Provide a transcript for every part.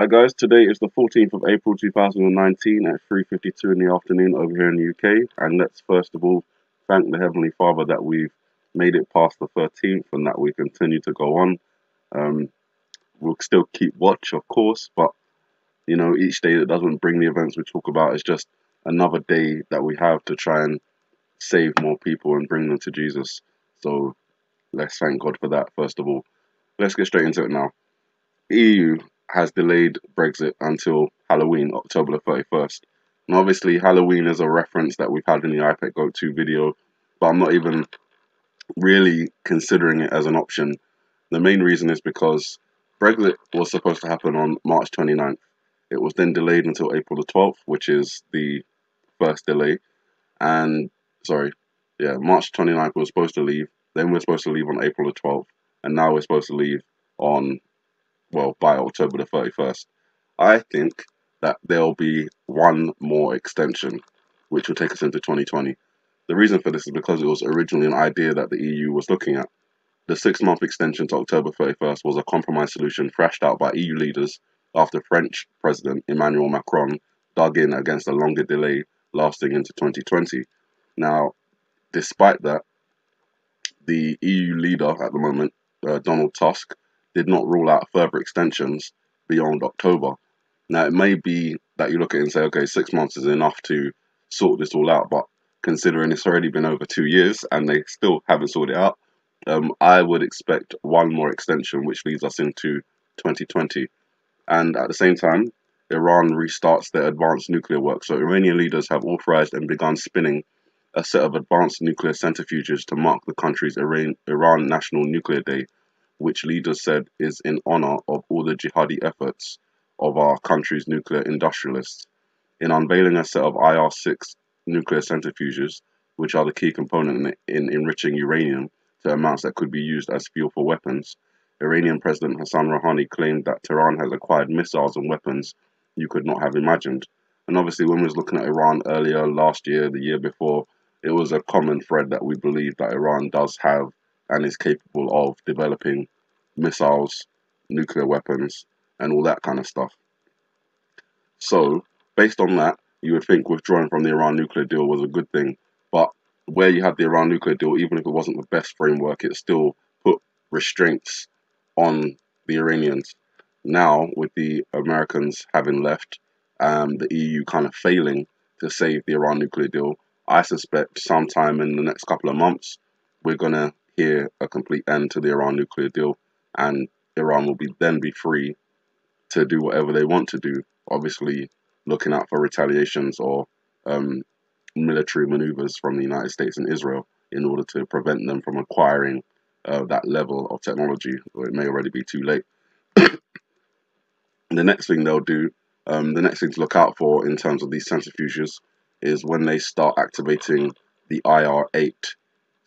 Hi guys, today is the 14th of April 2019 at 3:52 in the afternoon over here in the UK. And let's first of all thank the Heavenly Father that we've made it past the 13th and that we continue to go on. Um, we'll still keep watch, of course, but each day that doesn't bring the events we talk about is just another day that we have to try and save more people and bring them to Jesus. So let's thank God for that, first of all. Let's get straight into it now. EU has delayed Brexit until Halloween, October the 31st. And obviously, Halloween is a reference that we've had in the iPad Go 2 video, but I'm not even really considering it as an option. The main reason is because Brexit was supposed to happen on March 29th. It was then delayed until April the 12th, which is the first delay. And, sorry, yeah, March 29th we were supposed to leave. Then we're supposed to leave on April the 12th. And now we're supposed to leave on by October the 31st. I think that there'll be one more extension, which will take us into 2020. The reason for this is because it was originally an idea that the EU was looking at. The 6-month extension to October 31st was a compromise solution thrashed out by EU leaders after French President Emmanuel Macron dug in against a longer delay lasting into 2020. Now, despite that, the EU leader at the moment, Donald Tusk, did not rule out further extensions beyond October. Now, it may be that you look at it and say, okay, 6 months is enough to sort this all out, but considering it's already been over 2 years and they still haven't sorted it out, I would expect one more extension, which leads us into 2020. And at the same time, Iran restarts their advanced nuclear work. So Iranian leaders have authorized and begun spinning a set of advanced nuclear centrifuges to mark the country's Iran National Nuclear Day, which leaders said is in honor of all the jihadi efforts of our country's nuclear industrialists. In unveiling a set of IR-6 nuclear centrifuges, which are the key component in enriching uranium to amounts that could be used as fuel for weapons, Iranian President Hassan Rouhani claimed that Tehran has acquired missiles and weapons you could not have imagined. And obviously, when we was looking at Iran earlier last year, the year before, it was a common thread that we believe that Iran does have and is capable of developing missiles, nuclear weapons, and all that kind of stuff. So, based on that, you would think withdrawing from the Iran nuclear deal was a good thing. But where you had the Iran nuclear deal, even if it wasn't the best framework, it still put restraints on the Iranians. Now, with the Americans having left, the EU kind of failing to save the Iran nuclear deal, I suspect sometime in the next couple of months, we're going to hear a complete end to the Iran nuclear deal, and Iran will be free to do whatever they want to do. Obviously, looking out for retaliations or um, military maneuvers from the United States and Israel in order to prevent them from acquiring that level of technology, or it may already be too late. The next thing they'll do, the next thing to look out for in terms of these centrifuges is when they start activating the IR-8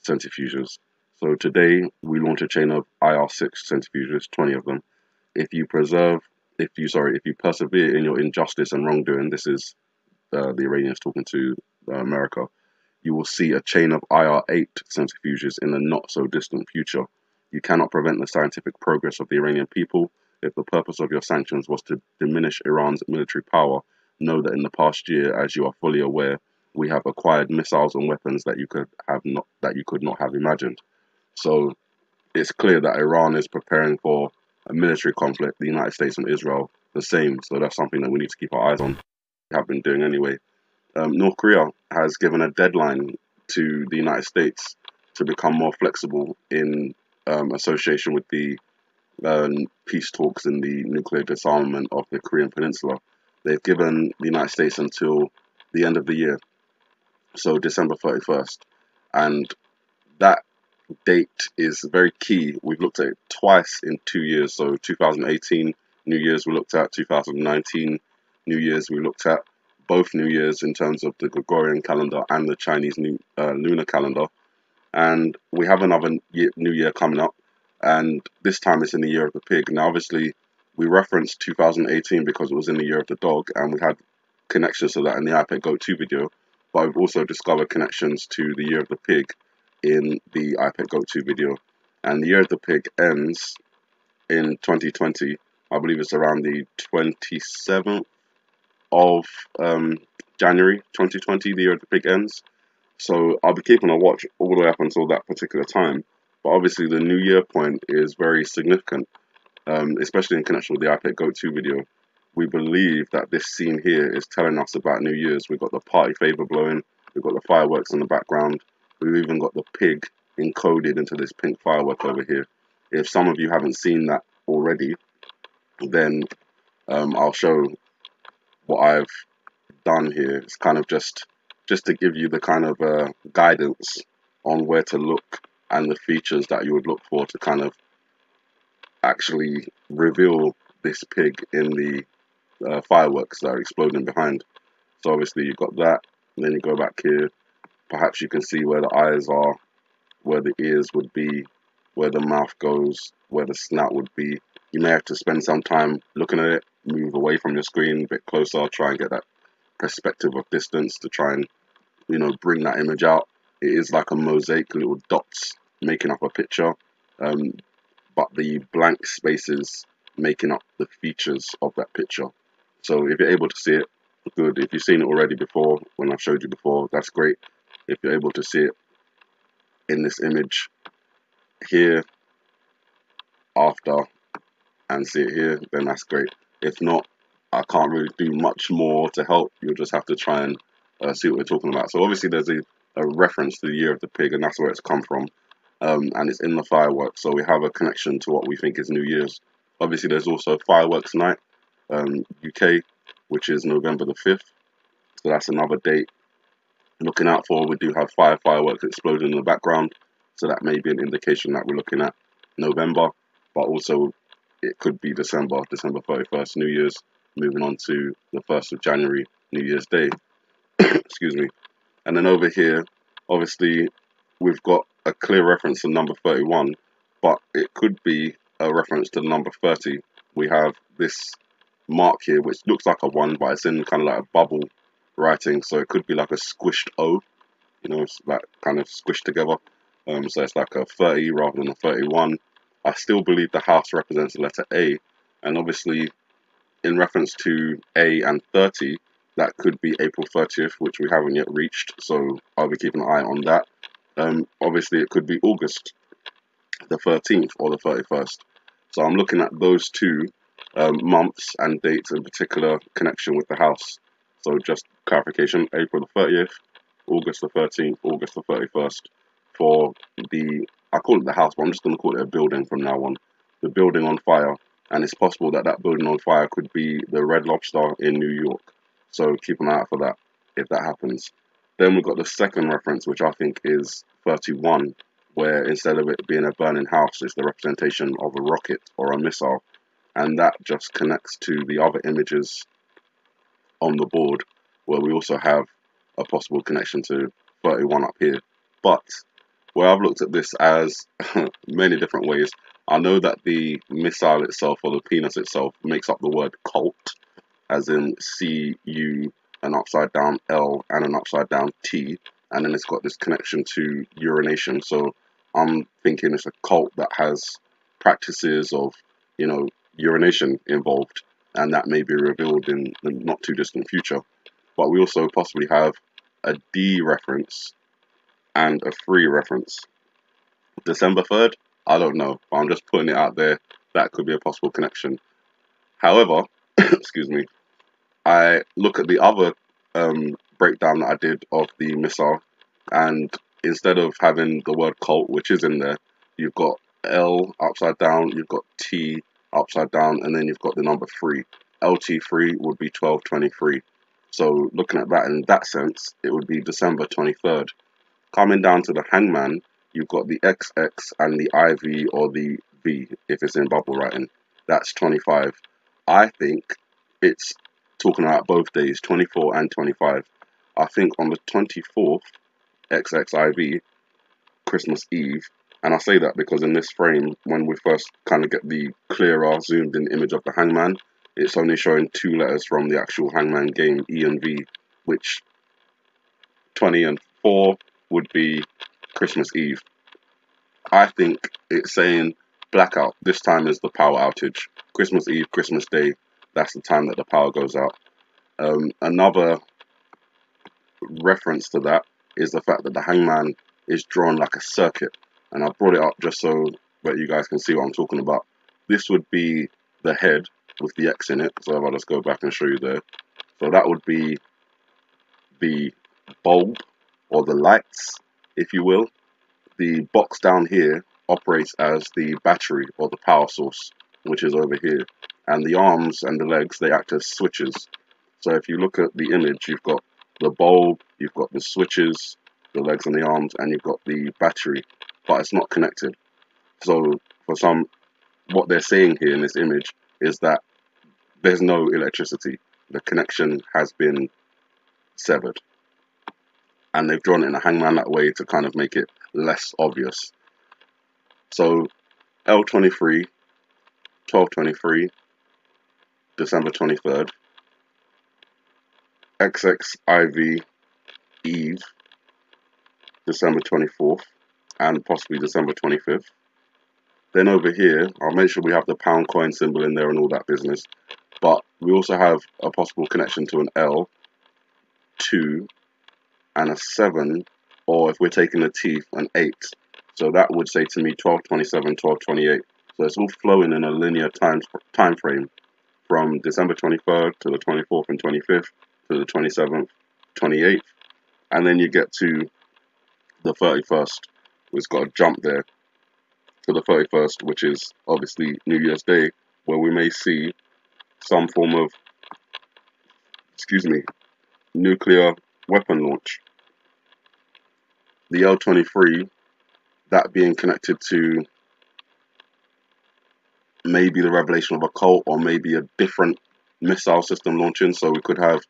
centrifuges. So today we launch a chain of IR-6 centrifuges, 20 of them. If you persevere in your injustice and wrongdoing, this is the Iranians talking to America, you will see a chain of IR-8 centrifuges in the not so distant future. You cannot prevent the scientific progress of the Iranian people. If the purpose of your sanctions was to diminish Iran's military power, know that in the past year, as you are fully aware, we have acquired missiles and weapons that you could not have imagined. So it's clear that Iran is preparing for a military conflict, the United States and Israel the same. So that's something that we need to keep our eyes on. We have been doing anyway. North Korea has given a deadline to the United States to become more flexible in association with the peace talks in the nuclear disarmament of the Korean Peninsula. They've given the United States until the end of the year, so December 31st. And that date is very key. We've looked at it twice in 2 years. So 2018 New Year's we looked at, 2019 New Year's we looked at, both New Year's in terms of the Gregorian calendar and the Chinese lunar calendar. And we have another New Year coming up, and this time it's in the year of the pig. Now, obviously, we referenced 2018 because it was in the year of the dog, and we had connections to that in the iPad Go 2 video, but we've also discovered connections to the year of the pig in the iPad Go 2 video. And the year of the pig ends in 2020 I believe it's around the 27th of January 2020, the year of the pig ends. So I'll be keeping a watch all the way up until that particular time. But obviously, the New Year point is very significant, especially in connection with the iPad Goat 2 video. We believe that this scene here is telling us about New Year's. We've got the party favor blowing, we've got the fireworks in the background, we've even got the pig encoded into this pink firework over here. If some of you haven't seen that already, then I'll show what I've done here. It's kind of just to give you the kind of guidance on where to look and the features that you would look for to kind of actually reveal this pig in the fireworks that are exploding behind. So obviously you've got that, and then you go back here. Perhaps you can see where the eyes are, where the ears would be, where the mouth goes, where the snout would be. You may have to spend some time looking at it, move away from your screen a bit closer, try and get that perspective of distance to try and, you know, bring that image out. It is like a mosaic, little dots making up a picture, but the blank spaces making up the features of that picture. So if you're able to see it, good. If you've seen it already before, when I showed you before, that's great. If you're able to see it in this image here, after, and see it here, then that's great. If not, I can't really do much more to help. You'll just have to try and see what we're talking about. So obviously there's a reference to the year of the pig, and that's where it's come from. And it's in the fireworks, so we have a connection to what we think is New Year's. Obviously there's also fireworks night, UK, which is November the 5th. So that's another date looking out for. We do have fireworks exploding in the background, so that may be an indication that we're looking at November, but also it could be December 31st, New Year's, moving on to the 1st of January, New Year's Day. Excuse me. And then over here, obviously, we've got a clear reference to number 31, but it could be a reference to the number 30. We have this mark here, which looks like a 1, but it's in kind of like a bubble writing, so it could be like a squished O, you know, it's like kind of squished together. So it's like a 30 rather than a 31. I still believe the house represents the letter A, and obviously in reference to A and 30, that could be April 30th, which we haven't yet reached, so I'll be keeping an eye on that. Obviously it could be August the 13th or the 31st. So I'm looking at those two months and dates in particular connection with the house. So just clarification, April the 30th, August the 13th, August the 31st for the, I call it the house, but I'm just going to call it a building from now on. The building on fire, and it's possible that that building on fire could be the Red Lobster in New York. So keep an eye out for that if that happens. Then we've got the second reference, which I think is 31, where instead of it being a burning house, it's the representation of a rocket or a missile. And that just connects to the other images on the board, where we also have a possible connection to 31 up here. But where I've looked at this as many different ways, I know that the missile itself, or the penis itself, makes up the word cult, as in C-U, an upside down L and an upside down T, and then it's got this connection to urination. So I'm thinking it's a cult that has practices of, you know, urination involved, and that may be revealed in the not too distant future. But we also possibly have a D reference and a 3 reference. December 3rd, I don't know, but I'm just putting it out there. That could be a possible connection. However, excuse me, I look at the other breakdown that I did of the missile, and instead of having the word cult, which is in there, you've got L upside down, you've got T upside down, and then you've got the number 3. LT3 would be 1223. So looking at that in that sense, it would be December 23rd. Coming down to the hangman, you've got the XX and the IV or the V if it's in bubble writing. That's 25. I think it's talking about both days, 24 and 25. I think on the 24th, XXIV, Christmas Eve, and I say that because in this frame, when we first kind of get the clearer zoomed in image of the hangman, it's only showing 2 letters from the actual hangman game, E and V, which 20 and 4 would be Christmas Eve. I think it's saying blackout. This time is the power outage. Christmas Eve, Christmas Day, that's the time that the power goes out. Another reference to that is the fact that the hangman is drawn like a circuit. And I brought it up just so that you guys can see what I'm talking about. This would be the head with the X in it. So if I just go back and show you there. So that would be the bulb or the lights, if you will. The box down here operates as the battery or the power source, which is over here. And the arms and the legs, they act as switches. So if you look at the image, you've got the bulb, you've got the switches, the legs and the arms, and you've got the battery, but it's not connected. So for some, what they're saying here in this image is that there's no electricity. The connection has been severed. And they've drawn it in a hangman that way to kind of make it less obvious. So L23, 12/23, December 23rd, XXIV, Eve, December 24th, and possibly December 25th. Then over here, I'll make sure we have the pound coin symbol in there and all that business. But we also have a possible connection to an L, 2, and a 7, or if we're taking the teeth, an 8. So that would say to me 12/27, 12/28. So it's all flowing in a linear time frame from December 23rd to the 24th and 25th to the 27th, 28th. And then you get to the 31st. We've got a jump there to the 31st, which is obviously New Year's Day, where we may see some form of, nuclear weapon launch. The L23, that being connected to maybe the revelation of a cult or maybe a different missile system launching. So we could have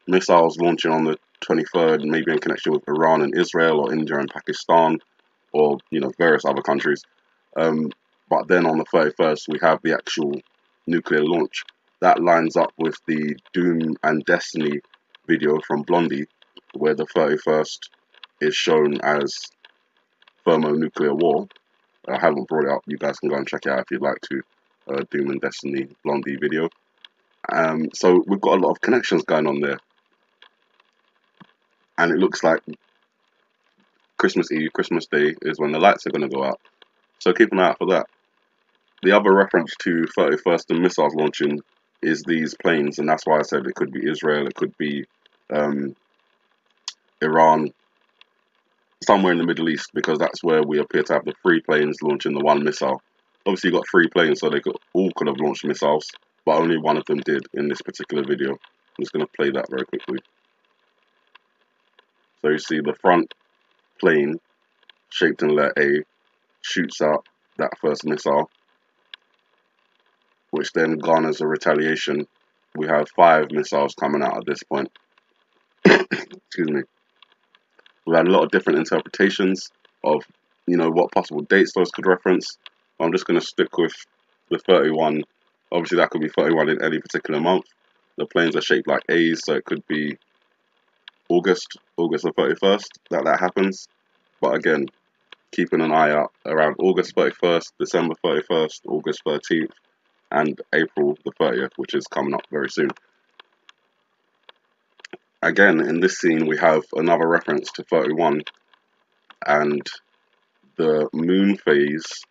missiles launching on the 23rd, maybe in connection with Iran and Israel or India and Pakistan or, various other countries. But then on the 31st, we have the actual nuclear launch. That lines up with the Doom and Destiny video from Blondie, where the 31st is shown as thermonuclear war. I haven't brought it up. You guys can go and check it out if you'd like to. Doom and Destiny Blondie video. So we've got a lot of connections going on there. And it looks like Christmas Eve, Christmas Day is when the lights are going to go out. So keep an eye out for that. The other reference to 31st and missiles launching is these planes, and that's why I said it could be Israel, it could be Iran, somewhere in the Middle East, because that's where we appear to have the 3 planes launching the 1 missile. Obviously, you got 3 planes, so they all could have launched missiles, but only one of them did in this particular video. I'm just going to play that very quickly. So you see the front plane, shaped in letter A, shoots out that first missile, which then garners a retaliation. We have 5 missiles coming out at this point. Excuse me. We had a lot of different interpretations of, what possible dates those could reference. I'm just going to stick with the 31. Obviously, that could be 31 in any particular month. The planes are shaped like A's, so it could be August the 31st that happens. But again, keeping an eye out around August 31st, December 31st, August 13th, and April the 30th, which is coming up very soon. Again, in this scene, we have another reference to 31, and the moon phase,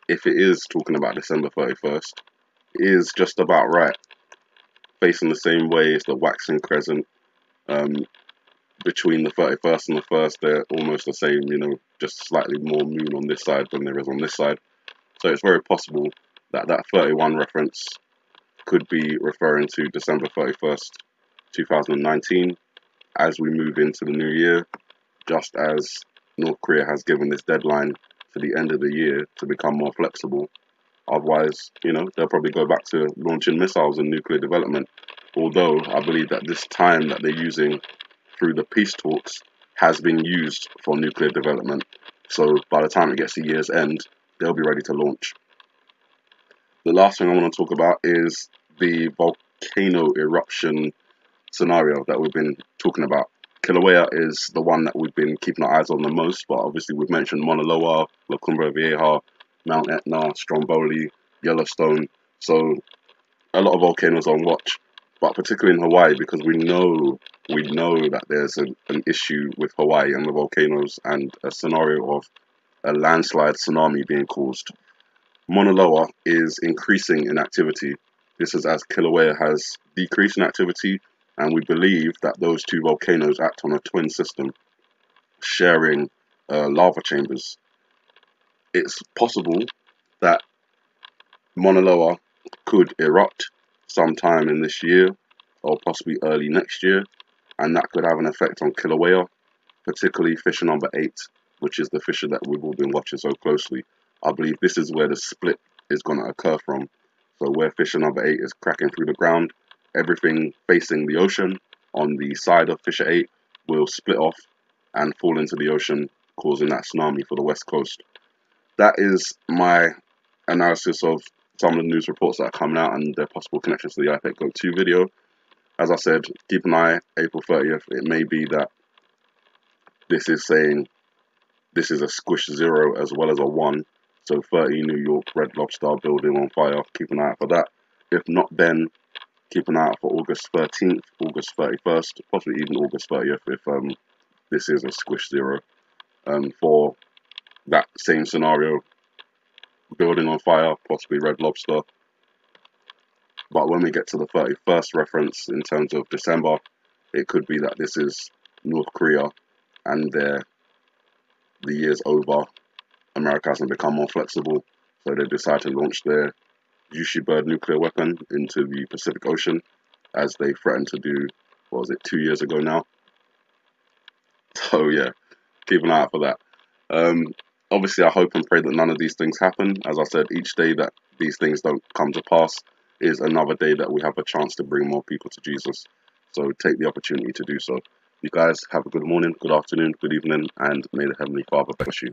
if it is talking about December 31st, is just about right. Facing the same way as the waxing crescent. Between the 31st and the 1st, they're almost the same, just slightly more moon on this side than there is on this side. So it's very possible that 31 reference could be referring to December 31st, 2019, as we move into the new year, just as North Korea has given this deadline to the end of the year to become more flexible. Otherwise, they'll probably go back to launching missiles and nuclear development. Although I believe that this time that they're using through the peace talks has been used for nuclear development. So by the time it gets to year's end, they'll be ready to launch. The last thing I want to talk about is the volcano eruption scenario that we've been talking about. Kilauea is the one that we've been keeping our eyes on the most, but obviously we've mentioned Mauna Loa, La Cumbre Vieja, Mount Etna, Stromboli, Yellowstone. So a lot of volcanoes on watch, but particularly in Hawaii, because we know that there's an issue with Hawaii and the volcanoes, and a scenario of a landslide tsunami being caused. Mauna Loa is increasing in activity. This is as Kilauea has decreased in activity, and we believe that those two volcanoes act on a twin system, sharing lava chambers. It's possible that Mauna Loa could erupt sometime in this year or possibly early next year, and that could have an effect on Kilauea, particularly fissure number 8, which is the fissure that we've all been watching so closely. I believe this is where the split is going to occur from. So where fissure number 8 is cracking through the ground, everything facing the ocean on the side of fissure 8 will split off and fall into the ocean, causing that tsunami for the west coast. That is my analysis of some of the news reports that are coming out and their possible connections to the IPEC GOAT 2 video. As I said, keep an eye, April 30th. It may be that this is saying this is a squish 0 as well as a 1. So 30 New York Red Lobster building on fire. Keep an eye out for that. If not, then keep an eye out for August 13th, August 31st, possibly even August 30th if this is a squish 0. For that same scenario, building on fire, possibly Red Lobster. But when we get to the 31st reference in terms of December, it could be that this is North Korea and the year's over. America hasn't become more flexible, so they decide to launch their Juicy Bird nuclear weapon into the Pacific Ocean, as they threatened to do, 2 years ago now? So yeah, keep an eye out for that. Obviously, I hope and pray that none of these things happen. As I said, each day that these things don't come to pass is another day that we have a chance to bring more people to Jesus. So take the opportunity to do so. You guys have a good morning, good afternoon, good evening, and may the Heavenly Father bless you.